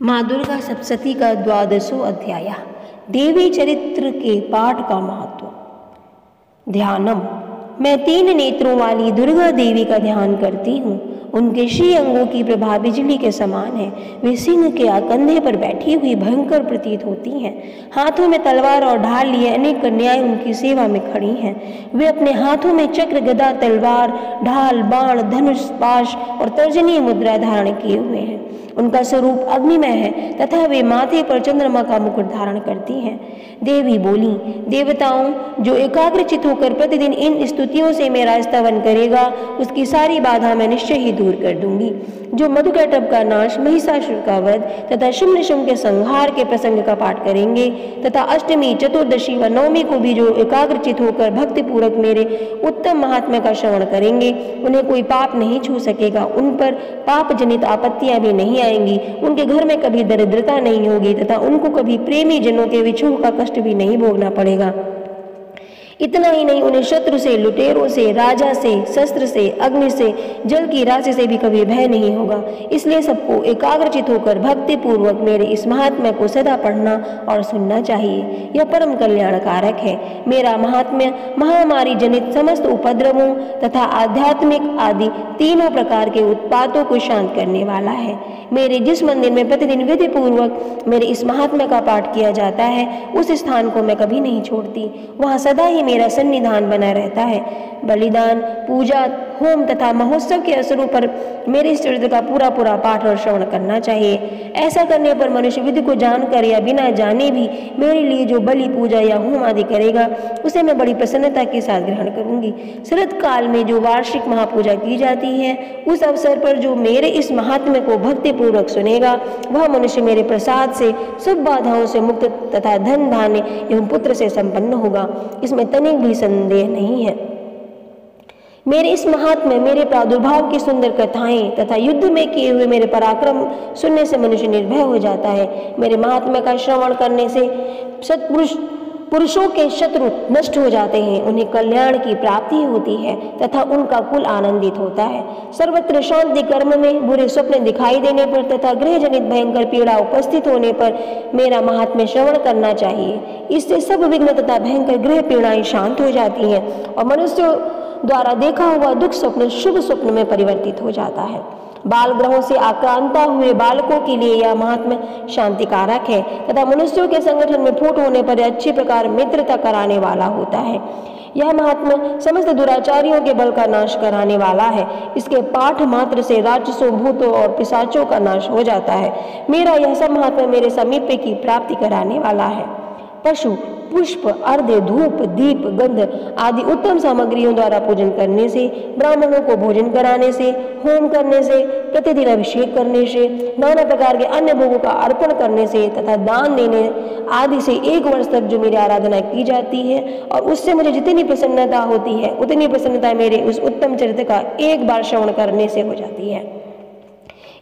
माँ दुर्गा सप्तशती का 12वां अध्याय। देवी चरित्र के पाठ का महत्व। ध्यानम। मैं 3 नेत्रों वाली दुर्गा देवी का ध्यान करती हूँ। उनके श्री अंगों की प्रभा बिजली के समान है। वे सिंह के कंधे पर बैठी हुई भयंकर प्रतीत होती हैं। हाथों में तलवार और ढाल लिए अनेक कन्याएं उनकी सेवा में खड़ी हैं। वे अपने हाथों में चक्र, गदा, तलवार, ढाल, बाण, धनुष, पाश और तर्जनी मुद्रा धारण किए हुए हैं। उनका स्वरूप अग्निमय है तथा वे माथे पर चंद्रमा का मुकुट धारण करती हैं। देवी बोली, देवताओं, जो एकाग्रचित होकर प्रतिदिन इन स्तुतियों से मेरा स्तवन करेगा, उसकी सारी बाधा मैं निश्चय ही दूर कर दूंगी। जो मधुकैटभ का नाश, महिषासुर का वध तथा शुम्भ के संहार के प्रसंग का पाठ करेंगे तथा अष्टमी, चतुर्दशी व नवमी को भी जो एकाग्रचित होकर भक्तिपूर्वक मेरे उत्तम महात्म्य का श्रवण करेंगे, उन्हें कोई पाप नहीं छू सकेगा। उन पर पाप जनित आपत्तियां भी नहीं आएंगी। उनके घर में कभी दरिद्रता नहीं होगी तथा उनको कभी प्रेमी जनों के विछोह का कष्ट भी नहीं भोगना पड़ेगा। इतना ही नहीं, उन्हें शत्रु से, लुटेरों से, राजा से, शस्त्र से, अग्नि से, जल की राशि से भी कभी भय नहीं होगा। इसलिए सबको एकाग्रचित होकर भक्ति पूर्वक मेरे इस महात्म्य को सदा पढ़ना और सुनना चाहिए। यह परम कल्याणकारक है। मेरा महात्म्य महामारी जनित समस्त उपद्रवों तथा आध्यात्मिक आदि तीनों प्रकार के उत्पातों को शांत करने वाला है। मेरे जिस मंदिर में प्रतिदिन विधि पूर्वक मेरे इस महात्म्य का पाठ किया जाता है, उस स्थान को मैं कभी नहीं छोड़ती। वहाँ सदा ही मेरा सन्निधान बना रहता है। बलिदान, पूजा, होम तथा महोत्सव के अवसरों पर मेरे इस चरित्र का पूरा पाठ और श्रवण करना चाहिए। ऐसा करने पर मनुष्य विधि को जानकर या बिना जाने भी मेरे लिए जो बलि, पूजा या होम आदि करेगा, उसे मैं बड़ी प्रसन्नता के साथ ग्रहण करूंगी। शरद काल में जो वार्षिक महापूजा की जाती है, उस अवसर पर जो मेरे इस महात्म्य को भक्ति पूर्वक सुनेगा, वह मनुष्य मेरे प्रसाद से सब बाधाओं से मुक्त तथा धन, धान्य एवं पुत्र से संपन्न होगा। इसमें तनिक भी संदेह नहीं है। मेरे इस महात्म्य, मेरे प्रादुर्भाव की सुंदर कथाएं तथा युद्ध में किए हुए मेरे पराक्रम सुनने से मनुष्य निर्भय हो जाता है। मेरे महात्म्य का श्रवण करने से पुरुषों के शत्रु नष्ट हो जाते हैं, उन्हें कल्याण की प्राप्ति होती है तथा उनका कुल आनंदित होता है। सर्वत्र शांति कर्म में बुरे स्वप्न दिखाई देने पर तथा गृह जनित भयंकर पीड़ा उपस्थित होने पर मेरा महात्म्य श्रवण करना चाहिए। इससे सब विघ्न तथा भयंकर गृह पीड़ाएं शांत हो जाती हैं और मनुष्यों द्वारा देखा हुआ दुख स्वप्न शुभ स्वप्न में परिवर्तित हो जाता है। बाल ग्रहों से आक्रांता हुए बालकों के लिए यह महात्म्य शांतिकारक है तथा मनुष्यों के संगठन में फूट होने पर अच्छी प्रकार मित्रता कराने वाला होता है। यह महात्म्य समस्त दुराचारियों के बल का नाश कराने वाला है। इसके पाठ मात्र से राक्षसों, भूतों और पिशाचों का नाश हो जाता है। मेरा यह सब महात्म्य मेरे समीप की प्राप्ति कराने वाला है। पशु, पुष्प, अर्घ्य, धूप, दीप, गंध आदि उत्तम सामग्रियों द्वारा पूजन करने से, ब्राह्मणों को भोजन कराने से, होम करने से, प्रतिदिन अभिषेक करने से, नाना प्रकार के अन्य भोगों का अर्पण करने से तथा दान देने आदि से 1 वर्ष तक जो मेरी आराधना की जाती है और उससे मुझे जितनी प्रसन्नता होती है, उतनी प्रसन्नता मेरे उस उत्तम चरित्र का एक बार श्रवण करने से हो जाती है।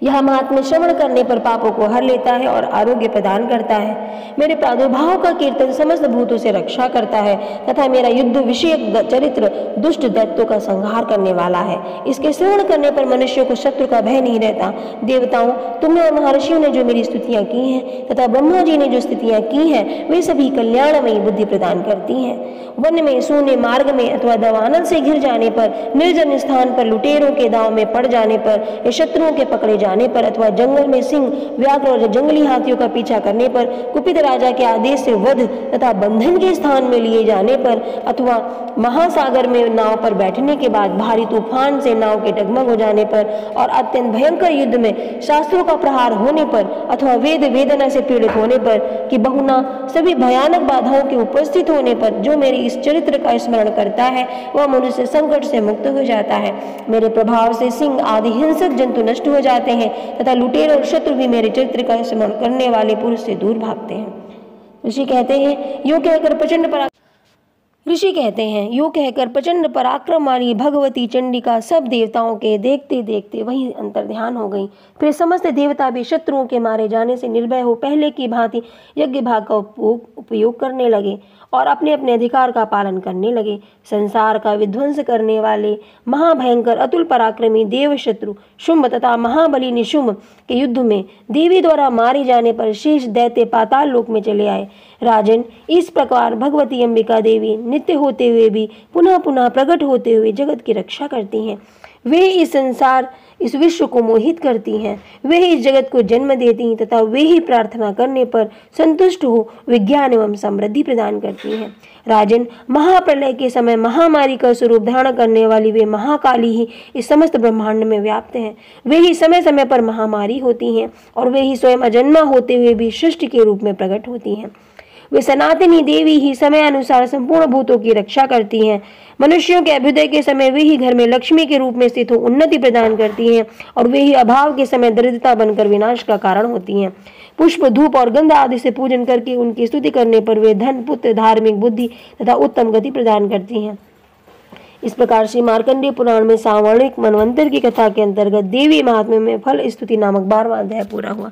यह महात्म्य श्रवण करने पर पापों को हर लेता है और आरोग्य प्रदान करता है। मेरे प्रादुर्भाव का कीर्तन समस्त भूतों से रक्षा करता है तथा मेरा युद्ध विषयक चरित्र दुष्ट दैत्यों का संहार करने वाला है। इसके श्रवण करने पर मनुष्यों को शत्रु का भय नहीं रहता। देवताओं, तुमने और महर्षियों ने जो मेरी स्तुतियां की हैं तथा ब्रह्मा जी ने जो स्तुतियां की हैं, वे सभी कल्याणमयी बुद्धि प्रदान करती हैं। वन में, सूने मार्ग में अथवा दवानल से घिर जाने पर, निर्जन स्थान पर लुटेरों के दांव में पड़ जाने पर, या शत्रुओं के पकड़े जाने पर अथवा जंगल में सिंह, व्याघ्र और जंगली हाथियों का पीछा करने पर, कुपित राजा के आदेश से वध तथा बंधन के स्थान में लिए जाने पर अथवा महासागर में नाव पर बैठने के बाद भारी तूफान से नाव के डगमग हो जाने पर और अत्यंत भयंकर युद्ध में शास्त्रों का प्रहार होने पर अथवा वेद वेदना से पीड़ित होने पर कि बहुना सभी भयानक बाधाओं के उपस्थित होने पर जो मेरे इस चरित्र का स्मरण करता है, वह मनुष्य संकट से मुक्त हो जाता है। मेरे प्रभाव से सिंह आदि हिंसक जंतु नष्ट हो जाते हैं तथा लुटेरे और शत्रु भी मेरे चरित्र का स्मरण करने वाले पुरुष से दूर भागते हैं। ऋषि कहते हैं, यूं कहकर प्रचंड पराक्रम वाली भगवती चंडिका सब देवताओं के देखते देखते वहीं अंतर्ध्यान हो गई। फिर समस्त देवता भी शत्रुओं के मारे जाने से निर्भय हो पहले की भांति यज्ञ भाग का उपयोग करने लगे और अपने अपने अधिकार का पालन करने लगे। संसार का विध्वंस करने वाले महाभयंकर अतुल पराक्रमी देव शत्रु शुंभ तथा महाबली निशुंभ के युद्ध में देवी द्वारा मारे जाने पर शेष दैत्य पाताल लोक में चले आए। राजन, इस प्रकार भगवती अंबिका देवी नित्य होते हुए भी पुनः पुनः प्रकट होते हुए जगत की रक्षा करती हैं। वे इस संसार इस विश्व को मोहित करती हैं। वे इस जगत को जन्म देती हैं तथा वे ही प्रार्थना करने पर संतुष्ट हो विज्ञान एवं समृद्धि प्रदान करती हैं। राजन, महाप्रलय के समय महामारी का स्वरूप धारण करने वाली वे महाकाली ही इस समस्त ब्रह्मांड में व्याप्त हैं। वे ही समय समय पर महामारी होती हैं और वे ही स्वयं अजन्मा होते हुए भी सृष्टि के रूप में प्रकट होती हैं। वे सनातनी देवी ही समय अनुसार संपूर्ण भूतों की रक्षा करती हैं। मनुष्यों के अभ्युदय के समय वे ही घर में लक्ष्मी के रूप में स्थित हो उन्नति प्रदान करती हैं और वे ही अभाव के समय दरिद्रता बनकर विनाश का कारण होती हैं। पुष्प, धूप और गंध आदि से पूजन करके उनकी स्तुति करने पर वे धन, पुत्र, धार्मिक बुद्धि तथा उत्तम गति प्रदान करती हैं। इस प्रकार श्री मार्कंडेय पुराण में सावर्णिक मनवंतर की कथा के अंतर्गत देवी महात्म्य में फल स्तुति नामक 12वां अध्याय पूरा हुआ।